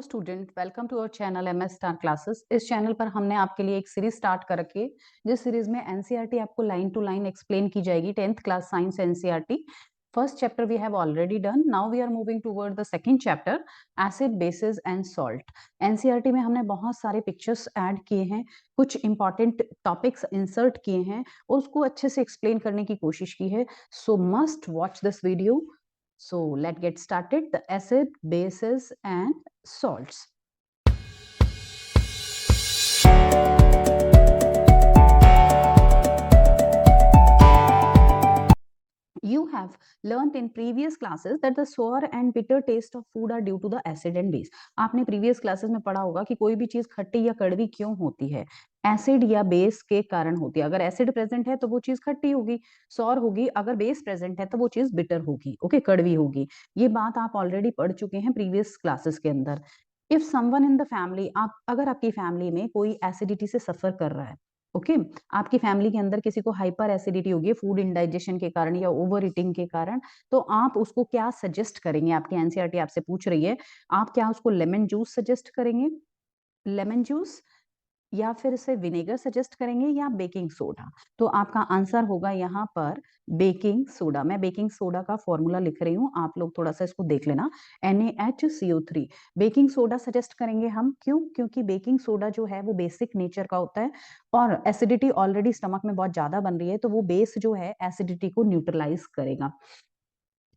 Hello student, welcome to our channel M S star classes. इस channel पर हमने आपके लिए एक सीरीज स्टार्ट कर रखी है, जिस सीरीज में एनसीईआरटी आपको लाइन टू लाइन एक्सप्लेन की जाएगी। 10th class science NCERT first chapter we have already done. Now we are moving toward the second chapter, acid bases and salt. NCERT में हमने बहुत सारे पिक्चर्स ऐड किए हैं, कुछ इंपॉर्टेंट टॉपिक्स इंसर्ट किए हैं, उसको अच्छे से एक्सप्लेन करने की कोशिश की है। सो must watch this video. So let's get started. The acid, bases and salts. You have learnt in previous classes that the sour and bitter taste of food are due to the acid and base. आपने previous classes में पढ़ा होगा कि कोई भी चीज खट्टी या कड़वी क्यों होती है, एसिड या बेस के कारण होती है। अगर एसिड प्रेजेंट है तो वो चीज खट्टी होगी, सौर होगी। अगर बेस प्रेजेंट है तो वो चीज बिटर होगी, ओके, कड़वी होगी। ये बात आप ऑलरेडी पढ़ चुके हैं प्रीवियस क्लासेस के अंदर। If someone in the family, आप अगर आपकी फैमिली में कोई एसिडिटी से सफर कर रहा है, ओके, आपकी फैमिली के अंदर किसी को हाइपर एसिडिटी होगी फूड इंडाइजेशन के कारण या ओवर ईटिंग के कारण, तो आप उसको क्या सजेस्ट करेंगे? आपकी एनसीईआरटी आपसे पूछ रही है, आप क्या उसको लेमन जूस सजेस्ट करेंगे, लेमन जूस, या फिर से विनेगर सजेस्ट करेंगे, या बेकिंग सोडा? तो आपका आंसर होगा यहाँ पर बेकिंग सोडा। मैं बेकिंग सोडा का फॉर्मूला लिख रही हूँ, आप लोग थोड़ा सा इसको देख लेना। NaHCO3 बेकिंग सोडा सजेस्ट करेंगे हम। क्यों? क्योंकि बेकिंग सोडा जो है वो बेसिक नेचर का होता है, और एसिडिटी ऑलरेडी स्टमक में बहुत ज्यादा बन रही है, तो वो बेस जो है एसिडिटी को न्यूट्रलाइज करेगा।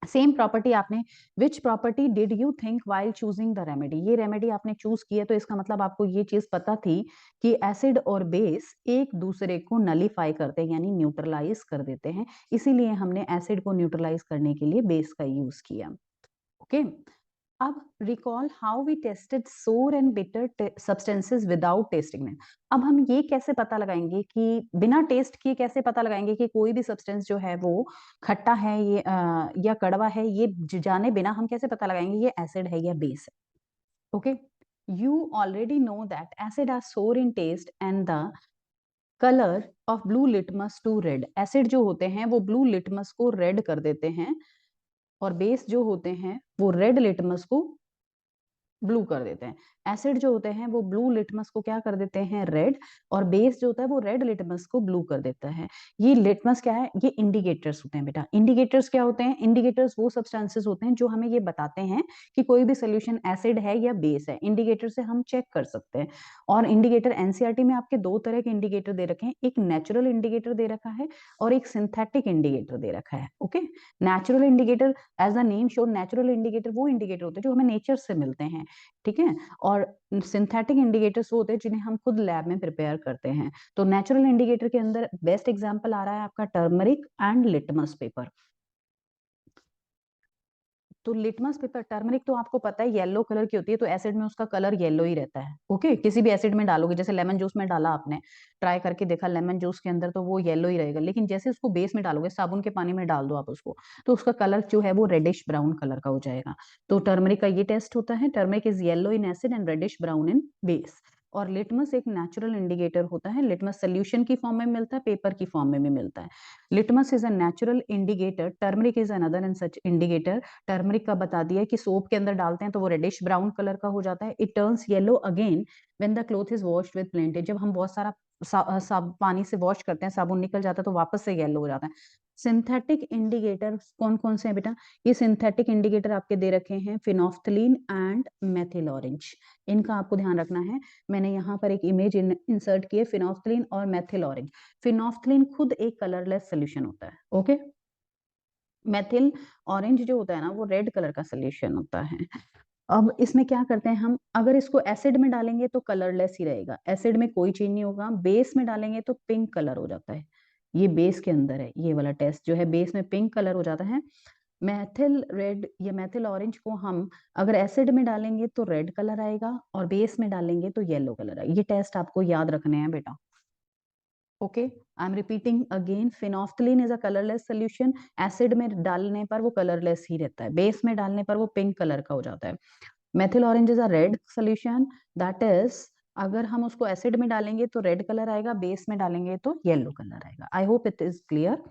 सेम प्रॉपर्टी आपने, which property did you think while choosing the remedy? ये रेमेडी आपने चूज की है तो इसका मतलब आपको ये चीज पता थी कि एसिड और बेस एक दूसरे को नलीफाई करते हैं, यानी न्यूट्रलाइज कर देते हैं। इसीलिए हमने एसिड को न्यूट्रलाइज करने के लिए बेस का यूज किया। ओके, अब रिकॉल हाउ वी टेस्टेड सोर and bitter substances without testing them. अब हम ये कैसे पता लगाएंगे कि बिना टेस्ट किए कैसे पता लगाएंगे कि कोई भी सब्सटेंस जो है वो खट्टा है ये या कड़वा है? ये जाने बिना हम कैसे पता लगाएंगे ये एसिड है या बेस है? Okay, you already know that acid are sour in taste and the colour of blue litmus to red. Acid जो होते हैं वो ब्लू लिटमस को रेड कर देते हैं, और बेस जो होते हैं वो रेड लिटमस को ब्लू कर देते हैं। एसिड जो होते हैं वो ब्लू लिटमस को क्या कर देते हैं? रेड। और बेस जो होता है वो रेड लिटमस को ब्लू कर देता है। ये लिटमस क्या है? ये इंडिकेटर्स होते हैं बेटा। इंडिकेटर्स क्या होते हैं? इंडिकेटर्स वो सब्सटेंसेस होते हैं जो हमें ये बताते हैं कि कोई भी सोल्यूशन एसिड है या बेस है। इंडिकेटर से हम चेक कर सकते हैं। और इंडिकेटर एनसीईआरटी में आपके दो तरह के इंडिकेटर दे रखे हैं, एक नेचुरल इंडिकेटर दे रखा है और एक सिंथेटिक इंडिकेटर दे रखा है। Okay, natural indicator, as the name show, natural indicator वो इंडिकेटर होते हैं जो हमें नेचर से मिलते हैं, ठीक है। और सिंथेटिक इंडिकेटर्स वो होते हैं जिन्हें हम खुद लैब में प्रिपेयर करते हैं। तो नेचुरल इंडिकेटर के अंदर बेस्ट एग्जांपल आ रहा है आपका टर्मरिक एंड लिटमस पेपर। तो लिटमस पेपर, टर्मरिक तो आपको पता है येलो कलर की होती है, तो एसिड में उसका कलर येलो ही रहता है। ओके, किसी भी एसिड में डालोगे, जैसे लेमन जूस में डाला, आपने ट्राई करके देखा लेमन जूस के अंदर, तो वो येलो ही रहेगा। लेकिन जैसे उसको बेस में डालोगे, साबुन के पानी में डाल दो आप उसको, तो उसका कलर जो है वो रेडिश ब्राउन कलर का हो जाएगा। तो टर्मरिक का ये टेस्ट होता है, turmeric is yellow in acid and reddish brown in base. और लिटमस एक नेचुरल इंडिकेटर होता है। लिटमस सोल्यूशन की फॉर्म में मिलता है, पेपर की फॉर्म में भी मिलता है। Litmus is a natural indicator, turmeric is another and such indicator. Turmeric का बता दिया कि सोप के अंदर डालते हैं तो वो रेडिश ब्राउन कलर का हो जाता है। It turns yellow again when the cloth is washed with plenty. जब हम बहुत सारा पानी से वॉश करते हैं, साबुन निकल जाता है तो वापस से येलो हो जाता है। सिंथेटिक इंडिकेटर कौन कौन से हैं बेटा? ये सिंथेटिक इंडिकेटर आपके दे रखे हैं, फिनोफ्थलीन एंड मेथिल ऑरेंज। इनका आपको ध्यान रखना है। मैंने यहाँ पर एक इमेज इंसर्ट की है, फिनोफ्थलीन और मेथिल ऑरेंज। फिनोफ्थलीन खुद एक कलरलेस सोल्यूशन होता है, ओके। मेथिल ऑरेंज जो होता है ना, वो रेड कलर का सोल्यूशन होता है। अब इसमें क्या करते हैं हम, अगर इसको एसिड में डालेंगे तो कलरलेस ही रहेगा, एसिड में कोई चेंज नहीं होगा। बेस में डालेंगे तो पिंक कलर हो जाता है। ये बेस के अंदर है, ये वाला टेस्ट जो है, बेस में पिंक कलर हो जाता है। मैथिल रेड या मैथिल ऑरेंज को हम अगर एसिड में डालेंगे तो रेड कलर आएगा, और बेस में डालेंगे तो येलो कलर आएगा। ये टेस्ट आपको याद रखने हैं बेटा। Okay, I am repeating again, phenolphthalein is a colourless solution. Acid में डालने पर वो कलरलेस ही रहता है, बेस में डालने पर वो पिंक कलर का हो जाता है। Methyl orange is a red solution, that is अगर हम उसको एसिड में डालेंगे तो रेड कलर आएगा, बेस में डालेंगे तो येलो कलर आएगा। आई hope it is clear.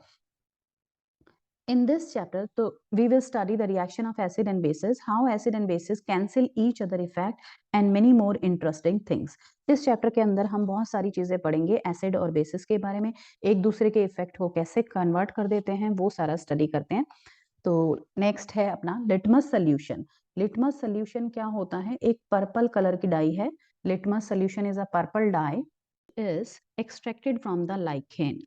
In this chapter, so we will study the reaction of acid and bases, how acid and bases cancel each other effect and many more interesting things. इस chapter के अंदर हम बहुत सारी चीजें पढ़ेंगे acid और basis के बारे में, एक दूसरे के इफेक्ट को कैसे कन्वर्ट कर देते हैं वो सारा स्टडी करते हैं। तो नेक्स्ट है अपना लिटमस सोल्यूशन। लिटमस सोल्यूशन क्या होता है? एक पर्पल कलर की डाई है। Litmus solution is a purple dye is extracted from the lichen.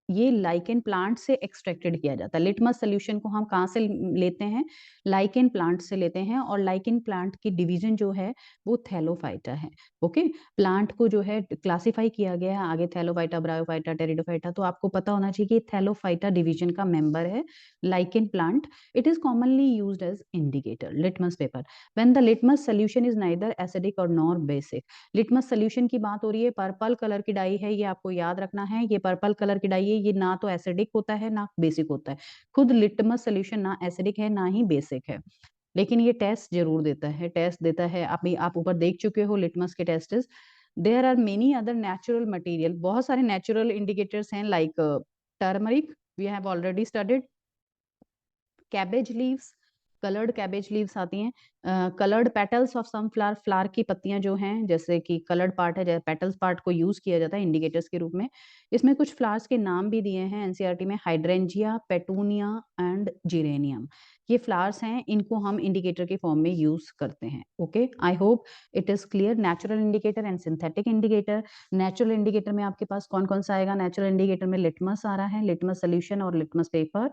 ये लाइकेन प्लांट से एक्सट्रैक्टेड किया जाता है। लिटमस सोल्यूशन को हम कहाँ से लेते हैं? लाइकेन प्लांट से लेते हैं, और लाइकेन प्लांट की डिवीजन जो है वो थैलोफाइटा है। ओके, प्लांट को जो है क्लासिफाई किया गया है आगे थैलोफाइटा, ब्रायोफाइटा, टेरिडोफाइटा। तो आपको पता होना चाहिए कि थैलोफाइटा डिवीजन का मेंबर है lichen plant. It is commonly used as indicator litmus paper when the litmus solution is neither acidic और नॉर बेसिक। लिटमस सोल्यूशन की बात हो रही है, पर्पल कलर की डाई है, ये आपको याद रखना है। ये पर्पल कलर की डाई है, ये ना तो एसिडिक होता है ना बेसिक होता है। खुद लिटमस सोल्यूशन ना एसिडिक है ना ही बेसिक है, लेकिन ये टेस्ट जरूर देता है। टेस्ट देता है, आप ऊपर देख चुके हो लिटमस के test. There are many other natural material, बहुत सारे नेचुरल इंडिकेटर्स हैं like turmeric, we have already studied. Cabbage leaves, coloured cabbage leaves आती हैं। Coloured petals of some flower, flower की पत्तियां जो हैं, जैसे कि कलर्ड पार्ट है, पेटल्स पार्ट को यूज किया जाता है इंडिकेटर्स के रूप में। इसमें कुछ फ्लावर्स के नाम भी दिए हैं एनसीईआरटी में, हाइड्रेंजिया, पेटूनिया एंड जिरेनियम। ये फ्लावर्स हैं, इनको हम इंडिकेटर के फॉर्म में यूज करते हैं। Okay, I hope it is clear. Natural indicator and synthetic indicator. Natural indicator में आपके पास कौन कौन सा आएगा? नेचुरल इंडिकेटर में लिटमस आ रहा है, लिटमस सोल्यूशन और लिटमस पेपर।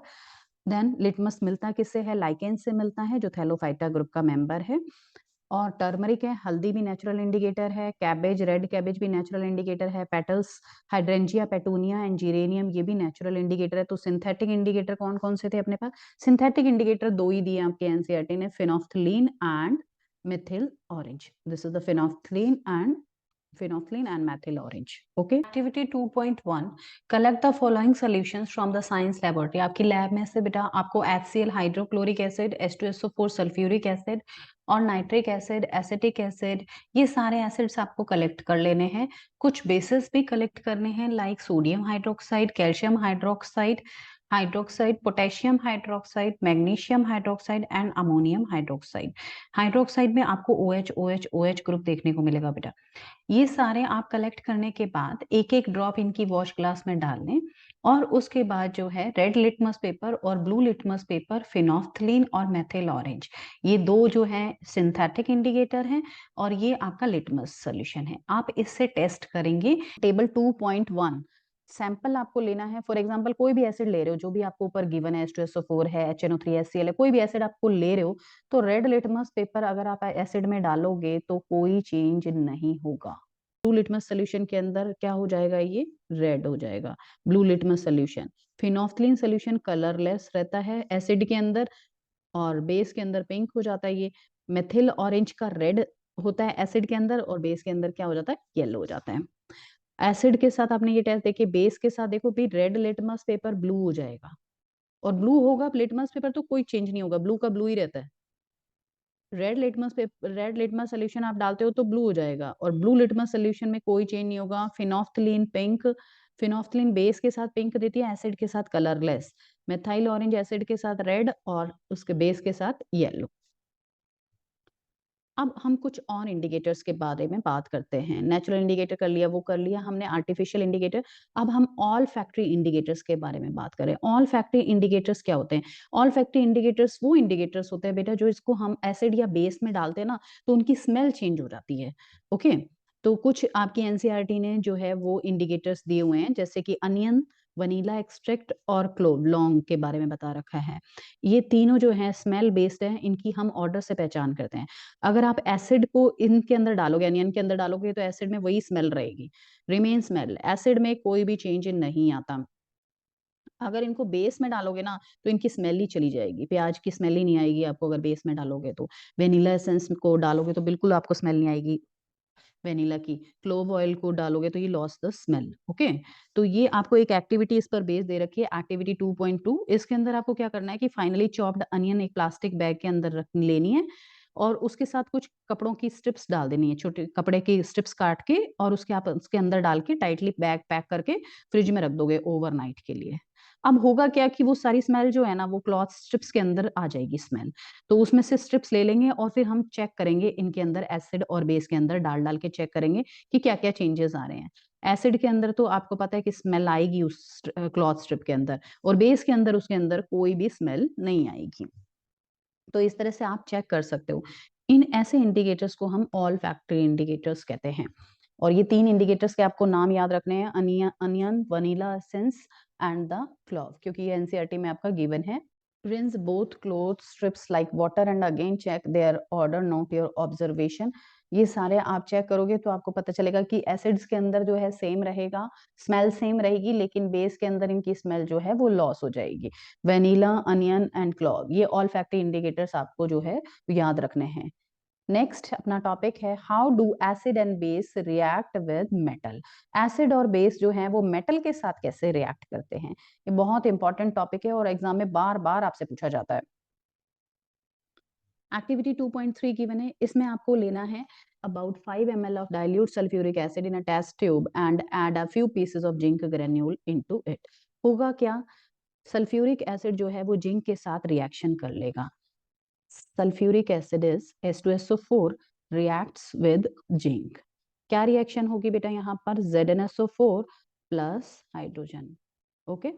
देन लिटमस मिलता किससे है? लाइकेन से मिलता है, जो थैलोफाइटा ग्रुप का मेंबर है। और टर्मरिक है, हल्दी भी नेचुरल इंडिकेटर है। कैबेज, रेड कैबेज भी नेचुरल इंडिकेटर है। Petals, hydrangea, petunia and geranium, ये भी नेचुरल इंडिकेटर है। तो सिंथेटिक इंडिकेटर कौन कौन से थे अपने पास? सिंथेटिक इंडिकेटर दो ही दिए आपके एनसीईआरटी ने, phenolphthalein and Mithil orange. This is the phenolphthalein and methyl orange. Okay, activity 2.1, collect the following solutions from the science laboratory। आपकी लैब में से बेटा आपको HCl, hydrochloric acid, H2SO4, sulphuric acid और नाइट्रिक एसिड, एसिटिक एसिड, ये सारे acids आपको collect कर लेने हैं। कुछ बेसिस भी कलेक्ट करने हैं like sodium hydroxide, calcium hydroxide, potassium hydroxide, magnesium hydroxide and ammonium hydroxide. Hydroxide में आपको OH ग्रुप देखने को मिलेगा बेटा। ये सारे आप कलेक्ट करने के बाद एक एक ड्रॉप इनकी वॉश ग्लास में डाल लें, और उसके बाद जो है रेड लिटमस पेपर और ब्लू लिटमस पेपर, फिनोफ्थलीन और मेथिल ऑरेंज, ये दो जो है सिंथेटिक इंडिकेटर हैं और ये आपका लिटमस सोल्यूशन है। आप इससे टेस्ट करेंगे। टेबल 2.1 सैंपल आपको लेना है। फॉर एग्जांपल कोई भी एसिड ले रहे हो, जो भी आपको ऊपर गिवन है, H2SO4 है, HNO3 HCl है, कोई भी एसिड आपको ले रहे हो, तो रेड लिटमस पेपर अगर आप एसिड में डालोगे तो कोई चेंज नहीं होगा। ब्लू लिटमस सोल्यूशन के अंदर क्या हो जाएगा? ये रेड हो जाएगा, blue litmus solution. Phenolphthalein solution colourless रहता है एसिड के अंदर, और बेस के अंदर पिंक हो जाता है। ये मेथिल ऑरेंज का रेड होता है एसिड के अंदर, और बेस के अंदर क्या हो जाता है? येलो हो जाता है। एसिड के साथ आपने ये टेस्ट देखिए, बेस के साथ देखो भी रेड लिटमस पेपर ब्लू हो जाएगा, और ब्लू होगा लिटमस पेपर तो कोई चेंज नहीं होगा, ब्लू का ब्लू ही रहता है। रेड लिटमस सोल्यूशन आप डालते हो तो ब्लू हो जाएगा, और ब्लू लिटमस सोल्यूशन में कोई चेंज नहीं होगा। फिनोफ्थलीन पिंक, फिनोफ्थलीन बेस के साथ पिंक देती है, एसिड के साथ कलरलेस। मेथाइल ऑरेंज एसिड के साथ रेड और उसके बेस के साथ येलो। अब हम कुछ और इंडिकेटर्स के बारे में बात करते हैं। नेचुरल इंडिकेटर कर लिया, वो कर लिया हमने, आर्टिफिशियल इंडिकेटर। अब हम ऑल फैक्ट्री इंडिकेटर्स के बारे में बात करें। ऑल फैक्ट्री इंडिकेटर्स क्या होते हैं? ऑल फैक्ट्री इंडिकेटर्स वो इंडिकेटर्स होते हैं बेटा, जो इसको हम एसिड या बेस में डालते हैं ना, तो उनकी स्मेल चेंज हो जाती है। ओके, तो कुछ आपकी एनसीईआरटी ने जो है वो इंडिकेटर्स दिए हुए हैं, जैसे कि अनियन, वनीला एक्सट्रैक्ट और क्लोव, लौंग के बारे में बता रखा है। ये तीनों जो है स्मेल बेस्ड है, इनकी हम ऑर्डर से पहचान करते हैं। अगर आप एसिड को इनके अंदर डालोगे, अनियन के अंदर डालोगे, तो एसिड में वही स्मेल रहेगी, रिमेन स्मेल। एसिड में कोई भी चेंज नहीं आता। अगर इनको बेस में डालोगे ना, तो इनकी स्मेल ही चली जाएगी, प्याज की स्मेल ही नहीं आएगी आपको अगर बेस में डालोगे तो। वेनिला एसेंस को डालोगे तो बिल्कुल आपको स्मेल नहीं आएगी वेनिला की। क्लोव ऑयल को डालोगे तो ये लॉस द स्मेल। ओके, तो ये आपको एक एक्टिविटी इस पर बेस दे रखी है, एक्टिविटी 2.2। इसके अंदर आपको क्या करना है कि फाइनली चॉप्ड अनियन एक प्लास्टिक बैग के अंदर रख लेनी है, और उसके साथ कुछ कपड़ों की स्ट्रिप्स डाल देनी है, छोटे कपड़े की स्ट्रिप्स काट के, और उसके आप उसके अंदर डाल के टाइटली बैग पैक करके फ्रिज में रख दोगे ओवरनाइट के लिए। अब होगा क्या कि वो सारी स्मेल जो है ना वो क्लॉथ स्ट्रिप्स के अंदर आ जाएगी स्मेल। तो उसमें से स्ट्रिप्स ले लेंगे और फिर हम चेक करेंगे इनके अंदर एसिड और बेस के अंदर डाल डाल के चेक करेंगे कि क्या क्या चेंजेस आ रहे हैं। एसिड के अंदर तो आपको पता है कि स्मेल आएगी उस क्लॉथ स्ट्रिप के अंदर, और बेस के अंदर उसके अंदर कोई भी स्मेल नहीं आएगी। तो इस तरह से आप चेक कर सकते हो। इन ऐसे इंडिकेटर्स को हम ऑल फैक्ट्री इंडिकेटर्स कहते हैं। और ये 3 इंडिकेटर्स के आपको नाम याद रखने हैं, onion, vanilla essence and the clove, क्योंकि ये एनसीईआरटी में आपका गिवन है। Rinse both cloth strips like water and again check their order, note your observation। ये सारे आप चेक करोगे तो आपको पता चलेगा कि एसिड्स के अंदर जो है सेम रहेगा, स्मेल सेम रहेगी, लेकिन बेस के अंदर इनकी स्मेल जो है वो लॉस हो जाएगी। वेनिला, अनियन एंड क्लॉव, ये ऑल फैक्ट्री इंडिकेटर्स आपको जो है याद रखने हैं। नेक्स्ट अपना टॉपिक है how do acid and base react with metal. Acid और बेस जो है वो मेटल के साथ कैसे रिएक्ट करते हैं, ये बहुत इंपॉर्टेंट टॉपिक है और एग्जाम में बार बार आपसे पूछा जाता है। एक्टिविटी 2.3 गिवन है, इसमें आपको लेना है about 5 ml of dilute sulfuric acid in a test tube and add a few pieces of zinc granule into it। होगा क्या, सल्फ्यूरिक एसिड जो है वो जिंक के साथ रिएक्शन कर लेगा। Sulphuric acid is H2SO4 reacts with zinc। क्या रिएक्शन होगी बेटा यहाँ पर, ZnSO4 plus hydrogen. Okay,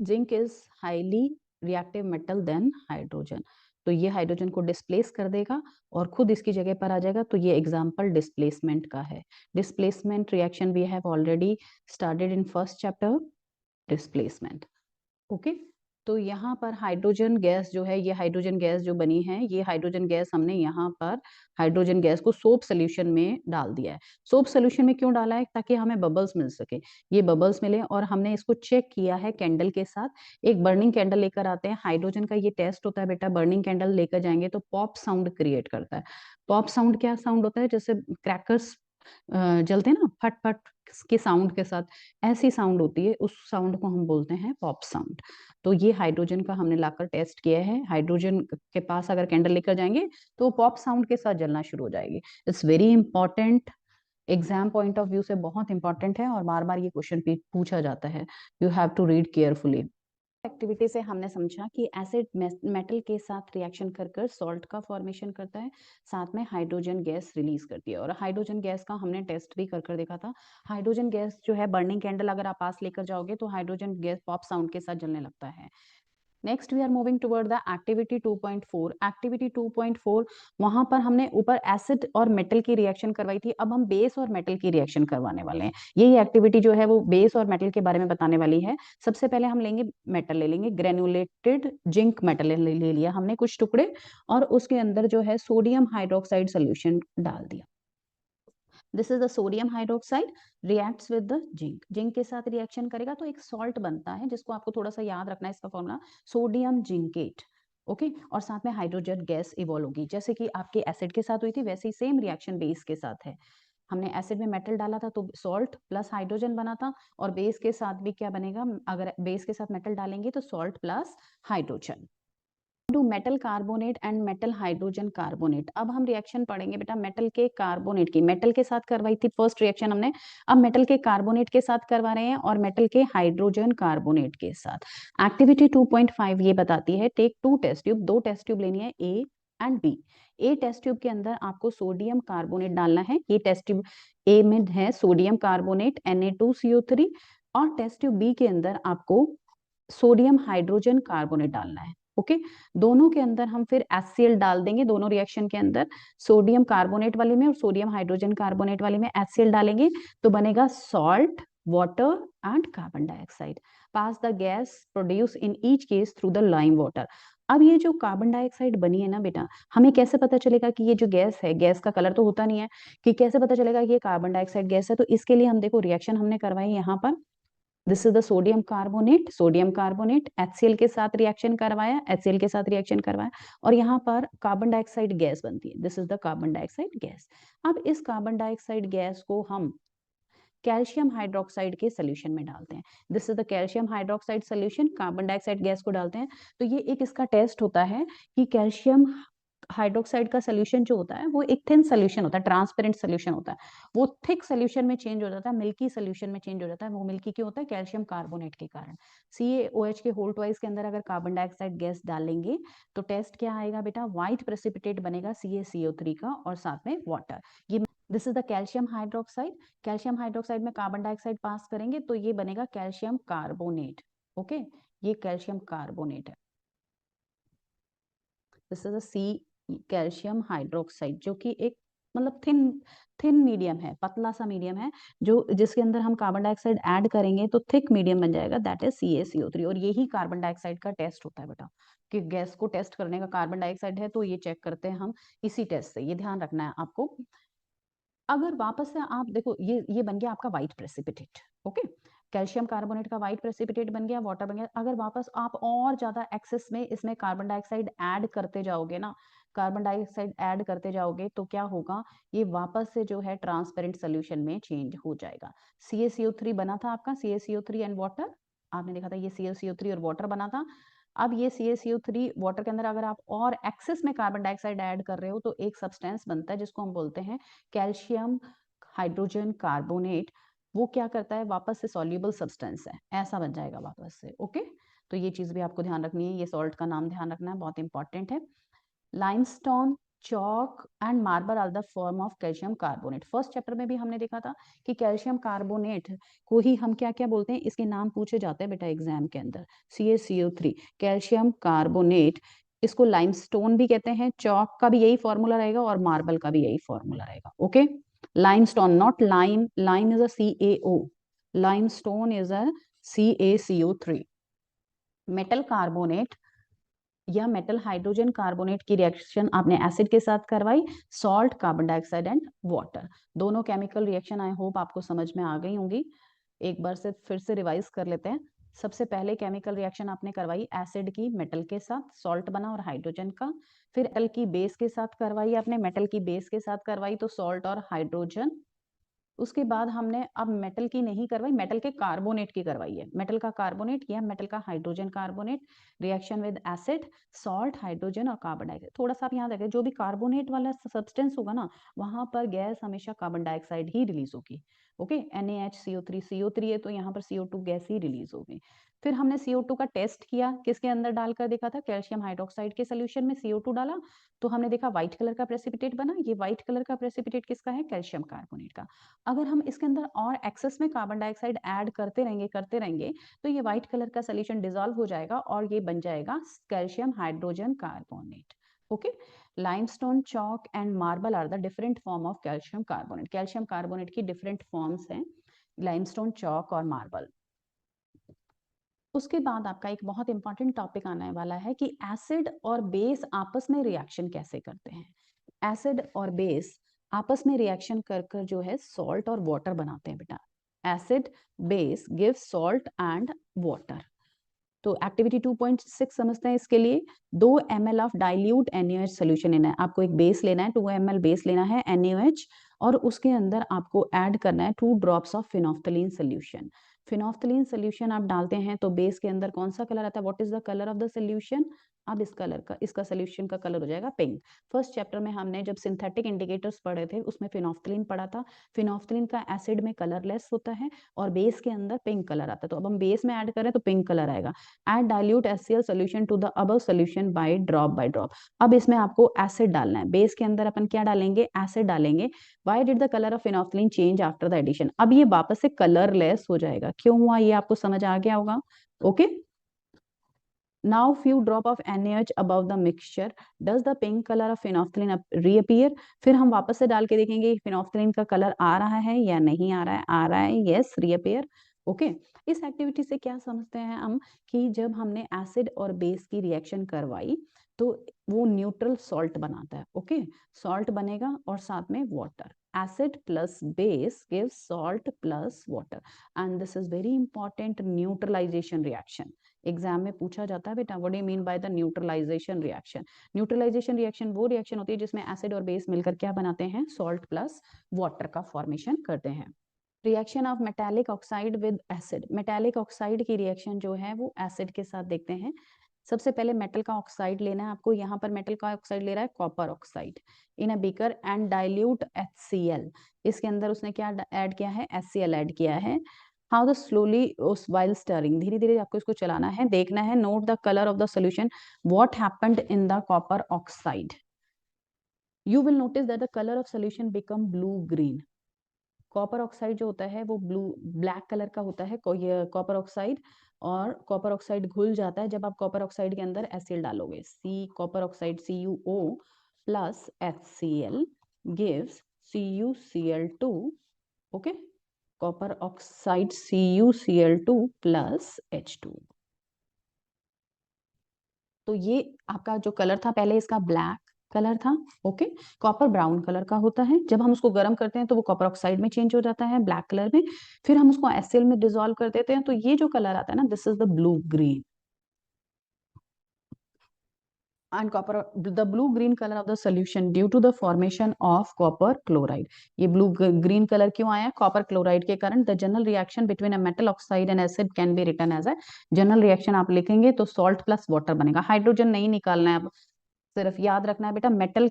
zinc is highly reactive metal than hydrogen, तो ये हाइड्रोजन को डिस्प्लेस कर देगा और खुद इसकी जगह पर आ जाएगा। तो ये एग्जांपल डिस्प्लेसमेंट का है। Displacement reaction we have already started in first chapter, displacement. Okay, तो यहाँ पर हाइड्रोजन गैस जो है, ये हाइड्रोजन गैस जो बनी है, ये हाइड्रोजन गैस हमने यहाँ पर हाइड्रोजन गैस को सोप सोल्यूशन में डाल दिया है। सोप सोल्यूशन में क्यों डाला है, ताकि हमें बबल्स मिल सके, ये बबल्स मिले। और हमने इसको चेक किया है कैंडल के साथ, एक बर्निंग कैंडल लेकर आते हैं, हाइड्रोजन का ये टेस्ट होता है बेटा, बर्निंग कैंडल लेकर जाएंगे तो पॉप साउंड क्रिएट करता है। पॉप साउंड क्या साउंड होता है, जैसे क्रैकर्स जलते हैं ना फट फट के साउंड के साथ, ऐसी साउंड होती है, उस साउंड को हम बोलते हैं पॉप साउंड। तो ये हाइड्रोजन का हमने लाकर टेस्ट किया है, हाइड्रोजन के पास अगर कैंडल लेकर जाएंगे तो वो पॉप साउंड के साथ जलना शुरू हो जाएगी। It's very important, exam point of view से बहुत इंपॉर्टेंट है और बार बार ये क्वेश्चन पूछा जाता है, you have to read carefully. Activity से हमने समझा कि एसिड मेटल के साथ रिएक्शन कर कर सॉल्ट का फॉर्मेशन करता है, साथ में हाइड्रोजन गैस रिलीज करती है। और हाइड्रोजन गैस का हमने टेस्ट भी कर कर देखा था। हाइड्रोजन गैस जो है बर्निंग कैंडल अगर आप पास लेकर जाओगे तो हाइड्रोजन गैस पॉप साउंड के साथ जलने लगता है। Next we are moving toward the activity 2.4। Activity 2.4, वहां पर हमने ऊपर एसिड और मेटल की रिएक्शन करवाई थी, अब हम बेस और मेटल की रिएक्शन करवाने वाले हैं। यही एक्टिविटी जो है वो बेस और मेटल के बारे में बताने वाली है। सबसे पहले हम लेंगे मेटल, ले लेंगे ग्रेनुलेटेड जिंक मेटल ले लिया हमने कुछ टुकड़े, और उसके अंदर जो है सोडियम हाइड्रोक्साइड सोल्यूशन डाल दिया। This is the sodium hydroxide reacts with the zinc, zinc के साथ रिएक्शन करेगा तो एक सॉल्ट बनता है, जिसको आपको थोड़ा सा याद रखना है इसका फॉर्मूला, सोडियम जिंकेट। ओके, और साथ में हाइड्रोजन गैस इवॉल्व होगी, जैसे कि आपके एसिड के साथ हुई थी वैसे ही सेम रिएक्शन बेस के साथ है। हमने एसिड में मेटल डाला था तो सॉल्ट प्लस हाइड्रोजन बना था, और बेस के साथ भी क्या बनेगा, अगर बेस के साथ मेटल डालेंगे तो salt plus hydrogen. To metal carbonate and metal hydrogen carbonate. अब हम रिएक्शन पढ़ेंगे बेटा मेटल के कार्बोनेट की, मेटल के साथ करवाई थी फर्स्ट रिएक्शन हमने, अब मेटल के कार्बोनेट के साथ करवा रहे हैं और मेटल के हाइड्रोजन कार्बोनेट के साथ। एक्टिविटी 2.5 ये बताती है take 2 test tube, 2 test tube लेनी है A and B. A test tube के अंदर आपको सोडियम कार्बोनेट डालना है, ये टेस्ट ट्यूब ए में है सोडियम कार्बोनेट Na2CO3, और टेस्ट ट्यूब बी के अंदर आपको सोडियम हाइड्रोजन कार्बोनेट डालना है। ओके, दोनों के अंदर हम फिर HCl डाल देंगे, दोनों रिएक्शन के अंदर सोडियम कार्बोनेट वाले में और सोडियम हाइड्रोजन कार्बोनेट वाले में HCl डालेंगे तो बनेगा salt, water and carbon dioxide. Pass the gas produce in each case through the lime water. अब ये जो कार्बन डाइऑक्साइड बनी है ना बेटा, हमें कैसे पता चलेगा कि ये जो गैस है, गैस का कलर तो होता नहीं है, कि कैसे पता चलेगा कि ये कार्बन डाइऑक्साइड गैस है, तो इसके लिए हम देखो रिएक्शन हमने करवाई यहाँ पर, this is the sodium carbonate HCl के साथ रिएक्शन करवाया, HCl के साथ रिएक्शन करवाया, और यहाँ पर कार्बन डाइऑक्साइड गैस बनती है, this is the carbon dioxide gas. अब इस कार्बन डाइऑक्साइड गैस को हम कैल्शियम हाइड्रोक्साइड के सोल्यूशन में डालते हैं, this is the calcium hydroxide solution, carbon dioxide gas को डालते हैं। तो ये एक इसका टेस्ट होता है कि कैल्शियम हाइड्रोक्साइड का सोल्यूशन जो होता है वो एक थिन सोल्यूशन होता है, ट्रांसपेरेंट सोल्यूशन होता है, वो थिक सोल्यूशन में चेंज हो जाता है, मिल्की सोल्यूशन में चेंज हो जाता है। वो मिल्की क्यों होता है? कैल्शियम कार्बोनेट के कारण। CaOH के होल ट्वाइस के अंदर अगर कार्बन डाइऑक्साइड गैस डालेंगे तो टेस्ट क्या आएगा बेटा? व्हाइट प्रेसिपिटेट बनेगा CaCO3 का और साथ में वाटर। ये this is the calcium hydroxide. Calcium hydroxide में कार्बन डाइऑक्साइड पास करेंगे तो ये बनेगा कैल्शियम कार्बोनेट। ओके, ये कैल्शियम कार्बोनेट है। This is a see calcium hydroxide, जो कि एक मतलब थिन मीडियम है, पतला सा मीडियम है, जो जिसके अंदर हम कार्बन डाइऑक्साइड ऐड करेंगे तो थिक मीडियम बन जाएगा, दैट इज CaCO3। और यही कार्बन डाइऑक्साइड का टेस्ट होता है बेटा, कि गैस को टेस्ट करने का कार्बन डाइऑक्साइड है तो ये चेक करते हैं हम इसी टेस्ट से, ये ध्यान रखना है आपको। अगर वापस से आप देखो, ये बन गया आपका white precipitate. Okay, calcium carbonate का व्हाइट प्रेसिपिटेट बन गया, वाटर बन गया। अगर वापस आप और ज्यादा एक्सेस में इसमें कार्बन डाइऑक्साइड ऐड करते जाओगे ना, कार्बन डाइऑक्साइड ऐड करते जाओगे तो क्या होगा? ये वापस से जो है ट्रांसपेरेंट सोल्यूशन में चेंज हो जाएगा। CaCO3 बना था आपका, CaCO3 एंड वाटर, आपने देखा था ये CaCO3 और वाटर बना था। अब ये CaCO3 वाटर के अंदर अगर आप और एक्सेस में कार्बन डाइऑक्साइड ऐड कर रहे हो तो एक सब्सटेंस बनता है जिसको हम बोलते हैं कैल्शियम हाइड्रोजन कार्बोनेट। वो क्या करता है? वापस से सॉल्युबल सब्सटेंस है, ऐसा बन जाएगा वापस से। ओके, तो ये चीज भी आपको ध्यान रखनी है, ये सॉल्ट का नाम ध्यान रखना है, बहुत इंपॉर्टेंट है। Limestone, chalk and marble are the form of calcium carbonate. First chapter में भी हमने देखा था कि कैल्शियम कार्बोनेट को ही हम क्या क्या बोलते हैं, इसके नाम पूछे जाते हैं बेटा एग्जाम के अंदर। CaCO3 कैल्शियम कार्बोनेट, इसको लाइमस्टोन भी कहते हैं, चॉक का भी यही फॉर्मूला रहेगा और मार्बल का भी यही फॉर्मूला रहेगा। Okay, limestone, not lime, lime is a CaO, limestone is a CaCO3। Metal carbonate या मेटल हाइड्रोजन कार्बोनेट की रिएक्शन आपने एसिड के साथ करवाई, salt, carbon dioxide and water. दोनों केमिकल रिएक्शन आई होप आपको समझ में आ गई होंगी। एक बार से फिर से रिवाइज कर लेते हैं। सबसे पहले केमिकल रिएक्शन आपने करवाई एसिड की मेटल के साथ, सॉल्ट बना और हाइड्रोजन का। फिर मेटल की बेस के साथ करवाई आपने, मेटल की बेस के साथ करवाई तो सॉल्ट और हाइड्रोजन। उसके बाद हमने अब मेटल की नहीं करवाई, मेटल के कार्बोनेट की करवाई है। मेटल का कार्बोनेट या मेटल का hydrogen carbonate, reaction with acid, salt, hydrogen और कार्बन डाइऑक्साइड। थोड़ा सा आप याद रखें, जो भी कार्बोनेट वाला सब्सटेंस होगा ना, वहां पर गैस हमेशा कार्बन डाइऑक्साइड ही रिलीज होगी। ओके, NaHCO3, CO3 है तो यहाँ पर CO2 गैस ही रिलीज होगी। फिर हमने CO2 का टेस्ट किया, किसके अंदर डालकर देखा था? कैल्शियम हाइड्रोक्साइड के सोल्यूशन में CO2 डाला तो हमने देखा व्हाइट कलर का प्रेसिपिटेट बना। ये व्हाइट कलर का प्रेसिपिटेट किसका है? कैल्शियम कार्बोनेट का। अगर हम इसके अंदर और एक्सेस में कार्बन डाइऑक्साइड ऐड करते रहेंगे तो ये व्हाइट कलर का सोल्यूशन डिसॉल्व हो जाएगा और ये बन जाएगा calcium hydrogen carbonate. Okay, limestone, chalk and marble are the different form of calcium carbonate. Calcium carbonate की डिफरेंट फॉर्म्स हैं, लाइमस्टोन, चॉक और मार्बल। उसके बाद आपका एक बहुत इंपॉर्टेंट टॉपिक आने वाला है कि एसिड और बेस आपस में रिएक्शन कैसे करते हैं। एसिड और बेस आपस में रिएक्शन कर कर जो है सॉल्ट और वाटर बनाते हैं बेटा। Acid base give salt and water. तो एक्टिविटी 2.6 समझते हैं इसके लिए। 2 ml of dilute NaOH solution लेना है आपको, एक बेस लेना है, 2 ml बेस लेना है NaOH, और उसके अंदर आपको ऐड करना है 2 drops of phenolphthalein solution. Phenolphthalein solution आप डालते हैं तो बेस के अंदर कौन सा कलर आता है? What is the colour of the solution? अब इस कलर का, इसका सोल्यूशन का कलर हो जाएगा पिंक। फर्स्ट चैप्टर में हमने जब सिंथेटिक इंडिकेटर्स पढ़े थे उसमें फिनोफ्थलीन पढ़ा था। फिनोफ्थलीन का एसिड में कलरलेस होता है और बेस के अंदर पिंक कलर आता है, तो अब हम बेस में ऐड करें तो पिंक कलर आएगा। Add dilute HCl solution to the above solution by drop. अब इसमें आपको एसिड डालना है, बेस के अंदर अपन क्या डालेंगे? एसिड डालेंगे। Why did the colour of phenolphthalein change after the addition? अब ये वापस से कलरलेस हो जाएगा, क्यों हुआ ये आपको समझ आ गया होगा। Okay, now few drop of NaOH above the mixture, does the pink color of phenolphthalein reappear? फिर हम वापस से डाल के देखेंगे phenolphthalein का कलर आ रहा है या नहीं आ रहा है। आ रहा है, yes, reappear। ओके, इस एक्टिविटी से क्या समझते हैं हम कि जब हमने एसिड और बेस की रिएक्शन करवाई तो वो न्यूट्रल सॉल्ट बनाता है। ओके, सॉल्ट बनेगा और साथ में water. Acid plus base gives salt plus water and this is very important neutralisation reaction. Exam में पूछा जाता है बेटा, what do you mean by the neutralisation reaction? Neutralisation reaction वो रिएक्शन होती है जिसमें एसिड और बेस मिलकर क्या बनाते हैं? सॉल्ट प्लस वाटर का फॉर्मेशन करते हैं। Reaction of metallic oxide with acid, metallic oxide की रिएक्शन जो है वो एसिड के साथ देखते हैं। सबसे पहले मेटल का ऑक्साइड लेना है आपको। यहाँ पर मेटल का ऑक्साइड ले रहा है copper oxide in a beaker and dilute HCl। इसके अंदर उसने क्या ऐड किया है, HCl ऐड किया है। How the slowly while stirring, धीरे धीरे आपको इसको चलाना है, देखना है। Note the colour of the solution, what happened in the copper oxide. You will notice that the colour of solution become blue green. Copper oxide जो होता है वो ब्लू ब्लैक कलर का होता है ये कॉपर ऑक्साइड, और कॉपर ऑक्साइड घुल जाता है जब आप कॉपर ऑक्साइड के अंदर एसिड डालोगे। See copper oxide CuO plus HCl gives CuCl2। Okay, copper oxide CuCl2 plus H2। तो ये आपका जो कलर था पहले इसका ब्लैक कलर था। ओके, कॉपर ब्राउन कलर का होता है, जब हम उसको गर्म करते हैं तो वो कॉपर ऑक्साइड में चेंज हो जाता है ब्लैक कलर में, फिर हम उसको HCl में डिसॉल्व कर देते हैं तो ये जो कलर आता है ना, this is the blue green. and copper, the blue green color of the solution due to the formation of copper chloride। ये blue green color क्यों आया, कॉपर क्लोराइड के कारण। the general reaction between a metal oxide and acid can be written as a general reaction। आप लिखेंगे तो salt plus water बनेगा, hydrogen नहीं निकालना है अब, सिर्फ याद रखना है बेटा मेटल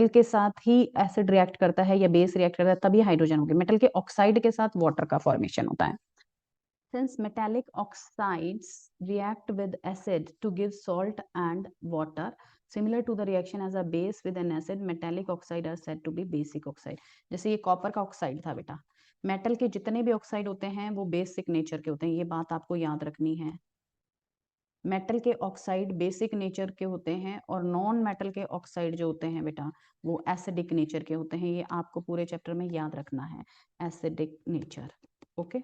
के साथ ही एसिड रिएक्ट करता है या बेस रिएक्ट करता है तभी हाइड्रोजन होगी, मेटल के ऑक्साइड के साथ वाटर का फॉर्मेशन होता है। Since metallic oxides react with acid to give salt and water, similar to the reaction as a base with an acid, metallic oxide are said to be basic oxide। जैसे ये copper का oxide था बेटा, metal के जितने भी oxide होते हैं वो बेसिक नेचर के होते हैं, ये बात आपको याद रखनी है। मेटल के ऑक्साइड बेसिक नेचर के होते हैं और नॉन मेटल के ऑक्साइड जो होते हैं बेटा वो एसिडिक नेचर के होते हैं, ये आपको पूरे चैप्टर में याद रखना है, एसिडिक नेचर। ओके,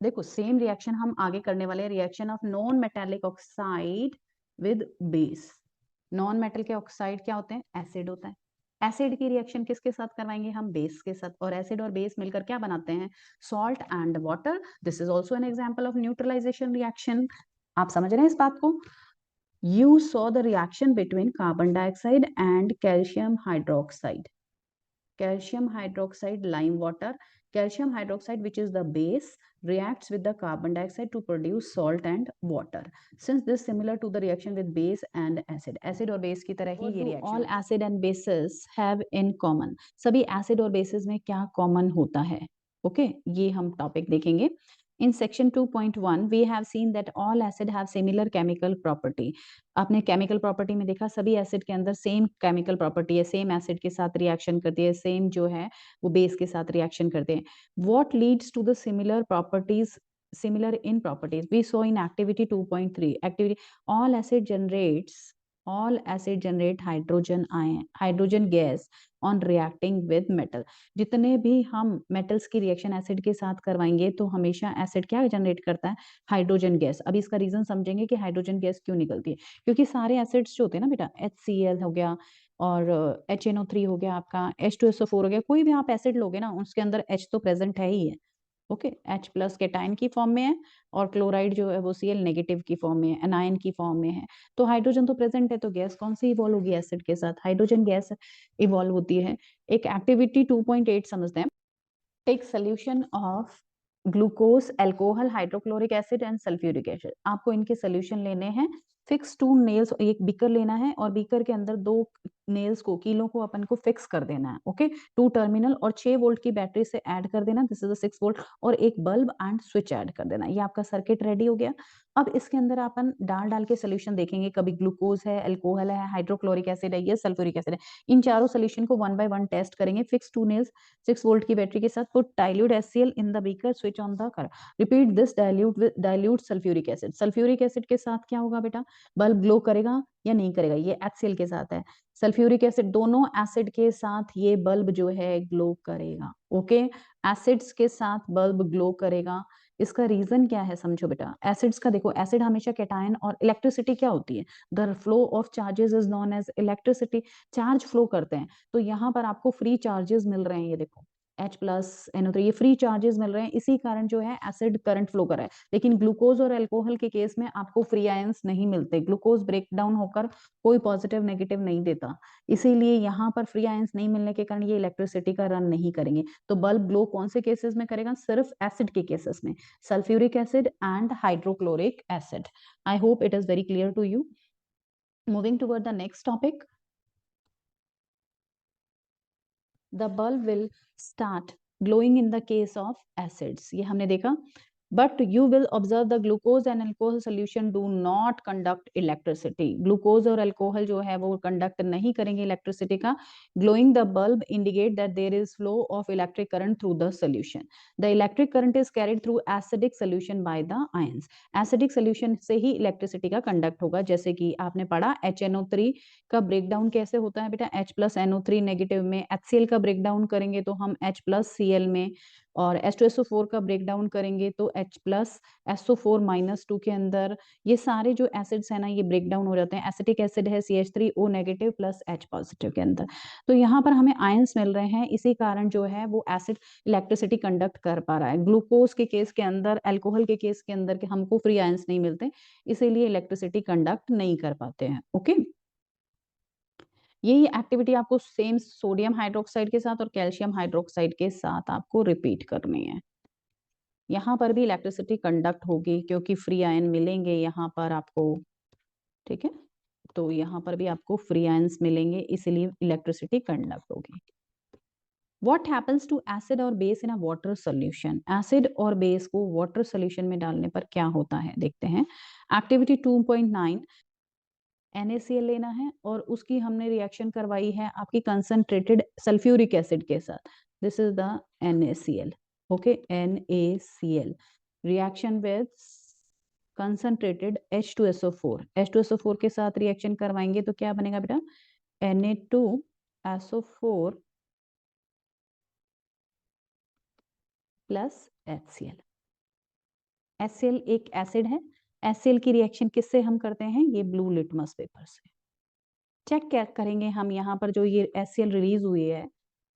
देखो सेम रिएक्शन हम आगे करने वाले हैं, reaction of non metallic oxide with base. Non metal के ऑक्साइड क्या होते हैं, एसिड होता है। एसिड की रिएक्शन किसके साथ करवाएंगे हम, बेस के साथ, और एसिड और बेस मिलकर क्या बनाते हैं, salt and water. This is also an example of neutralization reaction. आप समझ रहे हैं इस बात को। You saw the reaction between carbon dioxide and calcium hydroxide. Calcium hydroxide, lime water. Calcium hydroxide, which is the base, reacts with the carbon dioxide to produce salt and water. Since this similar to the reaction with base and acid, acid और base की तरह ही ये reaction। All acid and bases have in common। सभी acid और bases में क्या common होता है, ओके ये हम topic देखेंगे। In section 2.1 we have seen that all acid have similar chemical property। आपने केमिकल प्रॉपर्टी में देखा सभी एसिड के अंदर सेम केमिकल प्रॉपर्टी है, सेम एसिड के साथ रिएक्शन करती है, सेम जो है वो बेस के साथ रिएक्शन करते हैं। What leads to the similar properties, similar in properties we saw in activity 2.3। Activity, all acid generate hydrogen ion, hydrogen gas on reacting with metal. जितने भी हम मेटल्स की रिएक्शन एसिड के साथ करवाएंगे तो हमेशा एसिड क्या जनरेट करता है, हाइड्रोजन गैस। अब इसका रीजन समझेंगे कि हाइड्रोजन गैस क्यों निकलती है, क्योंकि सारे एसिड्स जो होते हैं ना बेटा, HCl हो गया और HNO3 हो गया, आपका H2SO4 हो गया, कोई भी आप एसिड लोगे ना उसके अंदर H तो प्रेजेंट है ही है। ओके, H प्लस केटाइन की फॉर्म में है और क्लोराइड जो है वो Cl नेगेटिव की फॉर्म में है, एनायन की फॉर्म में है। तो हाइड्रोजन तो प्रेजेंट है, तो गैस कौन सी इवॉल्व होगी एसिड के साथ, हाइड्रोजन गैस इवॉल्व होती है। एक एक्टिविटी 2.8 समझते हैं। Take solution of glucose, alcohol, hydrochloric acid and sulphuric acid. आपको इनके सोल्यूशन लेने हैं। फिक्स 2 नेल्स, एक बीकर लेना है और बीकर के अंदर 2 नेल्स को, कीलों को अपन को फिक्स कर देना है। ओके, 2 टर्मिनल और 6 वोल्ट की बैटरी से ऐड कर देना, दिस इज 6 वोल्ट, और एक बल्ब एंड स्विच ऐड कर देना। ये आपका सर्किट रेडी हो गया। अब इसके अंदर अपन डाल डाल के सोल्यूशन देखेंगे, कभी ग्लूकोज है, अल्कोहल है, हाइड्रोक्लोरिक एसिड है, ये सल्फ्यूरिक एसिड है। इन चारों सोल्यूशन को 1 बाय 1 टेस्ट करेंगे। फिक्स 2 नेल्स 6 वोल्ट की बैटरी के साथ, put dilute HCl in the beaker, switch on the car, repeat this dilute with dilute sulphuric acid. Sulphuric acid के साथ क्या होगा बेटा, बल्ब ग्लो करेगा या नहीं करेगा, ये HCl के साथ है, सल्फ्यूरिक एसिड, दोनों एसिड के साथ ये बल्ब जो है ग्लो करेगा। ओके, एसिड्स के साथ बल्ब ग्लो करेगा। इसका रीजन क्या है समझो बेटा, एसिड्स का देखो, एसिड हमेशा कैटायन, और इलेक्ट्रिसिटी क्या होती है, the flow of charges is known as electricity. Charge flow करते हैं तो यहाँ पर आपको फ्री चार्जेस मिल रहे हैं, ये देखो H+NO3 ये फ्री चार्जेस मिल रहे हैं, इसी कारण जो है एसिड करंट फ्लो कर रहा है। लेकिन ग्लूकोज और अल्कोहल के केस में आपको फ्री आयंस नहीं मिलते, ग्लूकोज ब्रेक डाउन होकर कोई पॉजिटिव नेगेटिव नहीं देता, इसीलिए यहाँ पर फ्री आयंस नहीं मिलने के कारण ये इलेक्ट्रिसिटी का रन नहीं करेंगे। तो बल्ब ग्लो कौन से केसेस में करेगा? सिर्फ एसिड के केसेस में, sulphuric acid and hydrochloric acid. I hope it is very clear to you. Moving toward the next topic, the bulb will start glowing in the case of acids, ये हमने देखा। But you will observe the glucose and alcohol solution do not conduct electricity, glucose और alcohol जो है वो conduct नहीं करेंगे electricity का। Glowing the bulb indicate that there is flow of electric current through the solution, the electric current is carried through acidic solution by the ions, acidic solution से ही electricity का conduct होगा। जैसे कि आपने पढ़ा HNO3 का breakdown कैसे होता है बेटा, H+NO3 नेगेटिव में HCl का ब्रेकडाउन करेंगे तो हम H+Cl में, और H2SO4 का ब्रेकडाउन करेंगे तो H+SO4-2 के अंदर। ये सारे जो एसिड्स है ना ये ब्रेकडाउन हो जाते हैं, एसिटिक एसिड है CH3O negative plus H positive के अंदर। तो यहाँ पर हमें आयंस मिल रहे हैं, इसी कारण जो है वो एसिड इलेक्ट्रिसिटी कंडक्ट कर पा रहा है। ग्लूकोज के केस के अंदर, अल्कोहल के केस के अंदर के हमको फ्री आयंस नहीं मिलते, इसीलिए इलेक्ट्रिसिटी कंडक्ट नहीं कर पाते हैं। ओके, यही एक्टिविटी आपको सेम सोडियम हाइड्रोक्साइड के साथ और कैल्शियम हाइड्रोक्साइड के साथ आपको रिपीट करनी है। यहाँ पर भी इलेक्ट्रिसिटी कंडक्ट होगी क्योंकि फ्री आयन मिलेंगे यहाँ पर आपको, ठीक है। तो यहाँ पर भी आपको फ्री आयंस मिलेंगे, इसीलिए इलेक्ट्रिसिटी कंडक्ट होगी। What happens to acid और base in a water solution? Acid और बेस को वाटर सोल्यूशन में डालने पर क्या होता है, देखते हैं। एक्टिविटी 2.9, NaCl लेना है और उसकी हमने रिएक्शन करवाई है आपकी कंसंट्रेटेड सल्फ्यूरिक एसिड के साथ। This is the NaCl, okay, NaCl reaction with concentrated H2SO4, H2SO4 के साथ रिएक्शन करवाएंगे तो क्या बनेगा बेटा, Na2SO4 प्लस HCl। HCl एक एसिड है, HCl की रिएक्शन किससे हम करते हैं, ये ब्लू लिटमस पेपर से। चेक क्या करेंगे हम, यहाँ पर जो ये HCl रिलीज हुई है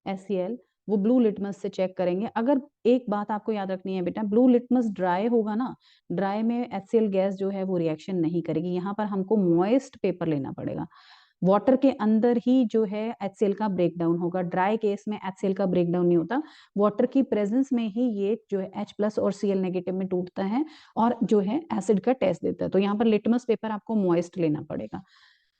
HCl, वो ब्लू लिटमस से चेक करेंगे। अगर एक बात आपको याद रखनी है बेटा, ब्लू लिटमस ड्राई होगा ना, ड्राई में HCl गैस जो है वो रिएक्शन नहीं करेगी, यहाँ पर हमको मॉइस्ट पेपर लेना पड़ेगा। वाटर के अंदर ही जो है HCl का ब्रेकडाउन होगा, ड्राई केस में HCl का ब्रेकडाउन नहीं होता, वाटर की प्रेजेंस में ही ये जो है H+ और Cl नेगेटिव में टूटता है और जो है एसिड का टेस्ट देता है। तो यहाँ पर लिटमस पेपर आपको मॉइस्ट लेना पड़ेगा।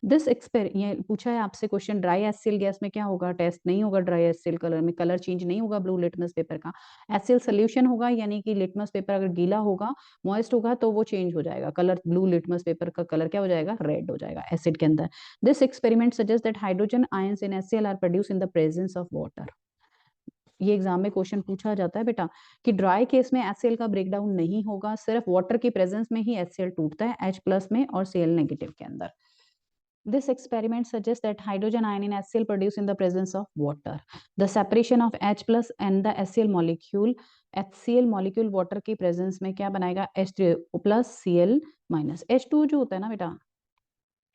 दिस ये पूछा है आपसे क्वेश्चन, ड्राई HCl गैस में क्या होगा, टेस्ट नहीं होगा, ड्राई HCl कलर में कलर चेंज नहीं होगा ब्लू लिटमस पेपर का। HCl सोल्यूशन होगा, यानी कि लिटमस पेपर अगर गीला होगा, मॉइस्ट होगा तो वो चेंज हो जाएगा कलर, ब्लू लिटमस पेपर का कलर क्या हो जाएगा, रेड हो जाएगा एसिड के अंदर। This experiment suggest that hydrogen ions in HCl are produce in the presence of water. ये एग्जाम में क्वेश्चन पूछा जाता है बेटा कि ड्राई केस में HCl का ब्रेकडाउन नहीं होगा, सिर्फ वाटर की प्रेजेंस में ही HCl टूटता है H+ में और Cl नेगेटिव के अंदर। This experiment suggests that hydrogen ion in HCl produced in the presence of water. The separation of H plus and the HCl molecule water की presence में क्या बनाएगा, H3O plus Cl minus। H2 जो होता है ना बेटा,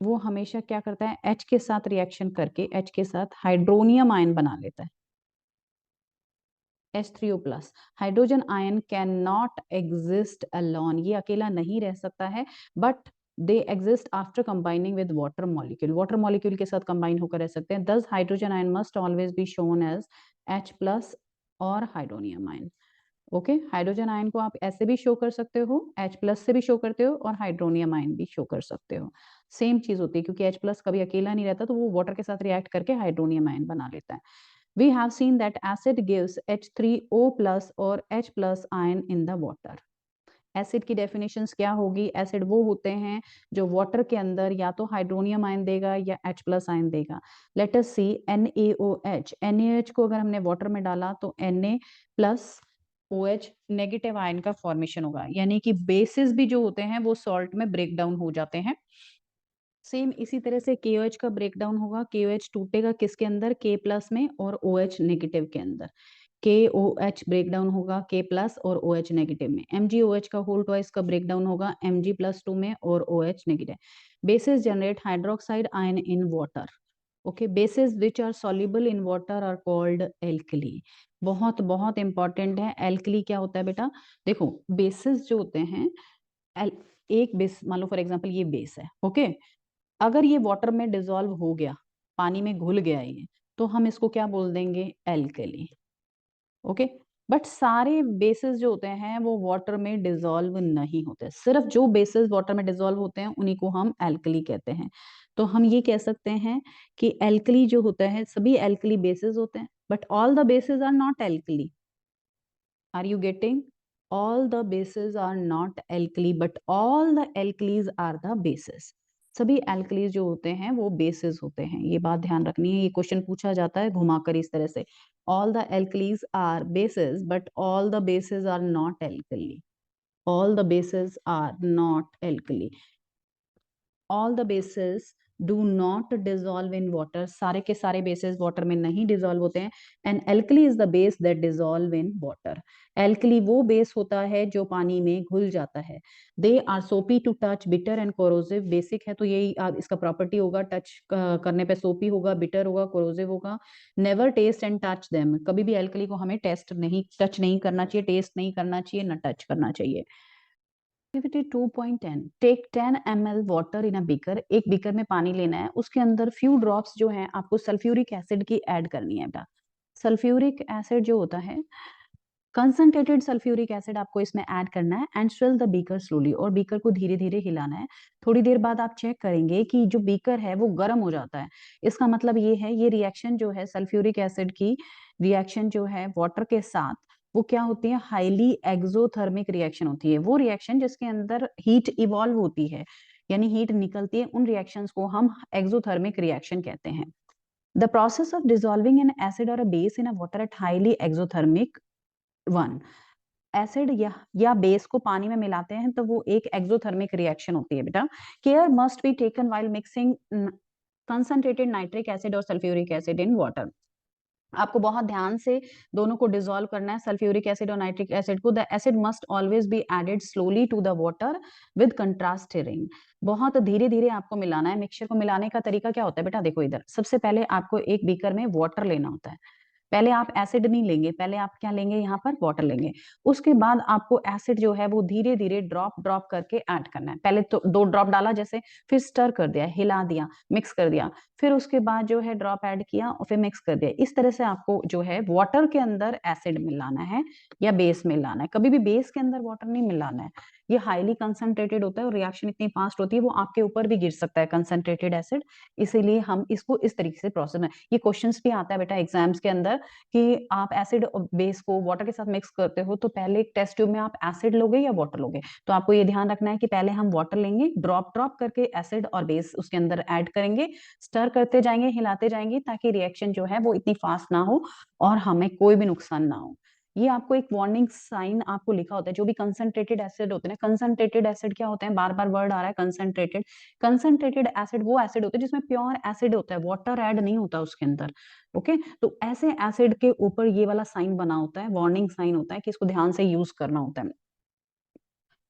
वो हमेशा क्या करता है, H के साथ रिएक्शन करके H के साथ हाइड्रोनियम आयन बना लेता है, H3O plus। Hydrogen ion can not exist alone, ये अकेला नहीं रह सकता है, but they exist after combining with water molecule, water molecule के साथ कंबाइन होकर रह सकते हैं। This hydrogen ion must always be shown as H+ और hydronium ion. Okay, hydrogen ion को आप ऐसे भी शो कर सकते हो, H+ से भी शो करते हो और हाइड्रोनियम आयन भी शो कर सकते हो, सेम चीज होती है, क्योंकि H+ कभी अकेला नहीं रहता तो वो वाटर के साथ रिएक्ट करके हाइड्रोनियम आयन बना लेता है। We have seen that acid gives H3O plus और H+ ion in the water। Acid की डेफिनेशंस क्या होगी, एसिड वो होते हैं जो वाटर के अंदर या तो हाइड्रोनियम आयन देगा या H+ आयन देगा। लेट अस सी NaOH, NaOH को अगर हमने वाटर में डाला तो Na+OH नेगेटिव आयन का फॉर्मेशन होगा, यानी कि बेसिस भी जो होते हैं वो सॉल्ट में ब्रेक डाउन हो जाते हैं। सेम इसी तरह से KOH का ब्रेकडाउन होगा, KOH टूटेगा किसके अंदर, K+ में और OH नेगेटिव के अंदर। KOH ब्रेकडाउन होगा K+ और OH नेगेटिव में। MgOH का होल ट्वाइस का ब्रेकडाउन होगा Mg+2 में और OH negative. Bases generate hydroxide ion in water, okay, bases which are soluble in water are called alkali. बहुत बहुत इंपॉर्टेंट है। एल्कली क्या होता है बेटा? देखो, बेसिस जो होते हैं, एल, एक बेस मान लो फॉर एग्जांपल ये बेस है, ओके। अगर ये वाटर में डिसॉल्व हो गया, पानी में घुल गया ये, तो हम इसको क्या बोल देंगे? एल्कली। ओके। बट सारे बेसिस जो होते हैं वो वाटर में डिसॉल्व नहीं होते, सिर्फ जो बेसिस वाटर में डिसॉल्व होते हैं उन्हीं को हम एल्कली कहते हैं। तो हम ये कह सकते हैं कि एल्कली जो होता है, सभी एल्कली बेसिस होते हैं, but all the bases are not alkali. Are you getting? all the bases are not alkali but all the alkalis are the bases। सभी alkalis जो होते हैं वो bases होते हैं, ये बात ध्यान रखनी है। ये क्वेश्चन पूछा जाता है घुमाकर इस तरह से, all the alkalis are bases but all the bases are not alkali। all the bases are not alkali। All the basis do not dissolve in water, सारे के सारे बेसिस वाटर में नहीं डिजोल्व होते हैं। And alkali is the base that dissolve in water. Alkali वो base होता है जो पानी में घुल जाता है। They are soapy to touch, bitter and corrosive. Basic है तो यही इसका प्रॉपर्टी होगा, टच करने पे सोपी होगा, बिटर होगा, कोरोसिव होगा। Never taste and touch them, कभी भी एल्कली को हमें टेस्ट नहीं, टच नहीं करना चाहिए, टेस्ट नहीं करना चाहिए, न टच करना चाहिए। Activity 2.10, take 10 ml water in a beaker. एक बीकर में पानी लेना है, उसके अंदर फ्यू ड्रॉप्स जो है आपको सल्फ्यूरिक एसिड की ऐड करनी है बेटा। सल्फ्यूरिक एसिड जो होता है, कंसंट्रेटेड सल्फ्यूरिक एसिड आपको इसमें ऐड करना है। And swirl the beaker slowly, और बीकर को धीरे धीरे हिलाना है। थोड़ी देर बाद आप चेक करेंगे कि जो बीकर है वो गर्म हो जाता है। इसका मतलब ये है, ये रिएक्शन जो है सल्फ्यूरिक एसिड की रिएक्शन जो है वाटर के साथ, वो क्या होती है? हाईली एक्सोथर्मिक रिएक्शन होती है। वो रिएक्शन जिसके अंदर हीट इवॉल्व होती है, यानी हीट निकलती है, उन रिएक्शंस को हम एक्सोथर्मिक रिएक्शन कहते हैं। The process of dissolving an acid और a base in a water at highly exothermic one. Acid या बेस को पानी में मिलाते हैं तो वो एक एक्सोथर्मिक रिएक्शन होती है बेटा। Care must be taken while mixing concentrated nitric acid और सल्फ्यूरिक एसिड इन वाटर। आपको बहुत ध्यान से दोनों को डिसॉल्व करना है, सल्फ्यूरिक एसिड और नाइट्रिक एसिड को। The acid must always be added slowly to the water with constant stirring. बहुत धीरे धीरे आपको मिलाना है। मिक्सचर को मिलाने का तरीका क्या होता है बेटा? देखो इधर, सबसे पहले आपको एक बीकर में वाटर लेना होता है। पहले आप एसिड नहीं लेंगे, पहले आप क्या लेंगे? यहाँ पर वाटर लेंगे। उसके बाद आपको एसिड जो है वो धीरे धीरे ड्रॉप ड्रॉप करके ऐड करना है। पहले तो 2 ड्रॉप डाला जैसे, फिर स्टर कर दिया, हिला दिया, मिक्स कर दिया, फिर उसके बाद जो है ड्रॉप ऐड किया और फिर मिक्स कर दिया। इस तरह से आपको जो है वाटर के अंदर एसिड मिलाना है या बेस मिलाना है। कभी भी बेस के अंदर वाटर नहीं मिलाना है। ये हाईली कंसंट्रेटेड होता है और रिएक्शन इतनी फास्ट होती है, वो आपके ऊपर भी गिर सकता है कंसंट्रेटेड एसिड। इसीलिए हम इसको इस तरीके से प्रोसेस में, ये क्वेश्चंस भी आता है बेटा एग्जाम्स के अंदर कि आप एसिड और बेस को वाटर के साथ मिक्स करते हो, तो पहले एक टेस्ट ट्यूब में आप एसिड लोगे या वाटर लोगे? तो आपको ये ध्यान रखना है कि पहले हम वाटर लेंगे, ड्रॉप ड्रॉप करके एसिड और बेस उसके अंदर ऐड करेंगे, स्टर करते जाएंगे, हिलाते जाएंगे, ताकि रिएक्शन जो है वो इतनी फास्ट ना हो और हमें कोई भी नुकसान ना हो। ये आपको एक वार्निंग साइन आपको लिखा होता है। जो भी कंसंट्रेटेड एसिड होते हैं, कंसंट्रेटेड एसिड क्या होते हैं? बार बार वर्ड आ रहा है कंसंट्रेटेड। कंसंट्रेटेड एसिड वो एसिड होते हैं जिसमें प्योर एसिड होता है, वाटर ऐड नहीं होता उसके अंदर। ओके, तो ऐसे एसिड के ऊपर ये वाला साइन बना होता है, वार्निंग साइन होता है कि इसको ध्यान से यूज करना होता है।